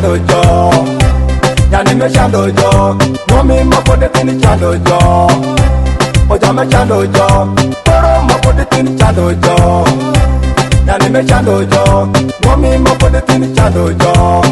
chando jo, nyani me chando jo, nomi mapode tini chando jo, oja me chando jo, poro mapode tini chando jo, nyani me chando jo, nomi mapode tini chando jo,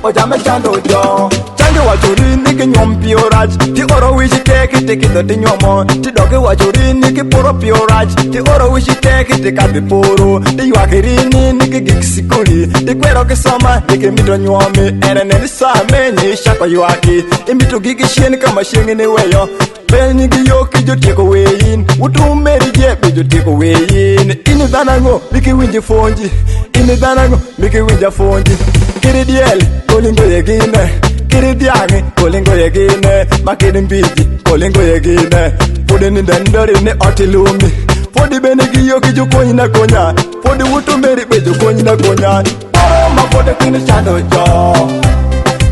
oja me chando jo. Chanjo wachuri niki nyom pioraj, ti oro wishi teki teki doti nyomo, ti doge wachuri niki poro pioraj, ti oro wishi teki teki poro, ti yuakirini niki giksikuli, ti kwero kisoma niki mito nyomi, ene neni same ni shako yuaki, imito gigi sheni kama shengi ni weyo, bel niki yoki jo tiko weyin, utu meri jepi jo tiko weyin, ini danango miki winji fonji, ini danango miki winja fonji, kiri diel kolingo yegine, kiri diangi kolingo yegine, makiri mbiji kolingo yegine, fodi ni dendori ni otilumi, fodi bene giyo kijo konyi na konya, fodi wutu meri bejo konyi na konya. Poro mapode tini chando jo,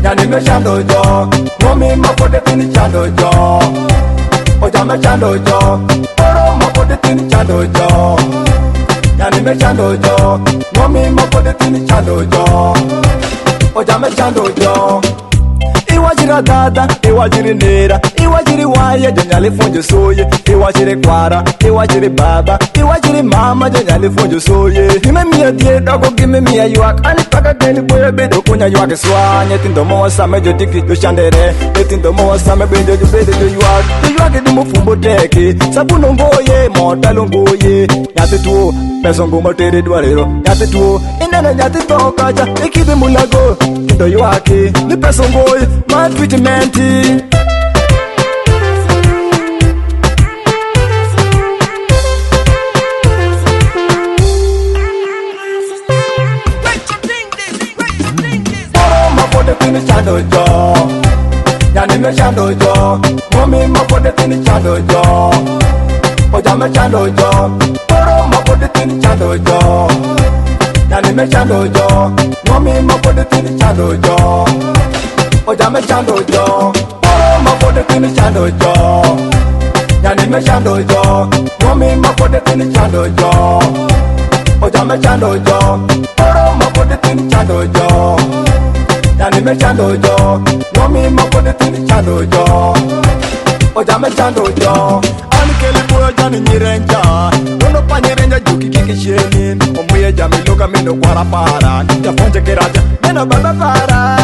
nyani me chando jo, nomi mapode tini chando jo, oja me chando jo, poro mapode tini chando jo, nyani me chando jo, nomi mapode tini chando jo, oja me chando jo. Iwajiri dada, iwajiri nera, iwajiri waye, janyali funjo soye, iwajiri kwara, iwajiri baba, iwajiri mama, janyali funjo soye. Gime miya die dogo, gime miya yuak, anipaka geni boye bedo kunya yuak swa. Nyetindo mowa same jo diki jo shandere, nyetindo mowa same bedo jo bedo jo yuak. Jo yuak di mufumbo teki, sabuno ngoye, motalo ngoye. Nyati tuo, peso ngoma tere dwarero, nyati tuo, inene nyati tokaja, ikide mulago, kindo yuaki, ni peso ngoye. My treatmenti Poro mapode tini chando jo, nyani me chando jo, nomi mapode tini chando jo, oja me chando jo, poro mapode tini chando jo, nyani me chando jo, nomi mapode tini chando jo, oja me chando jo, poro mapode tini chando jo, nyani me chando jo, nomi mapode tini chando jo, oja me chando jo, poro mapode tini chando jo, nyani me chando jo, nomi mapode tini chando jo, oja me chando jo. Anikeli boyo jani nyirenja, nono pa nyirenja juki kiki shenin, omuye jami loka mino kwara para, jafonje keraja, meno baba para.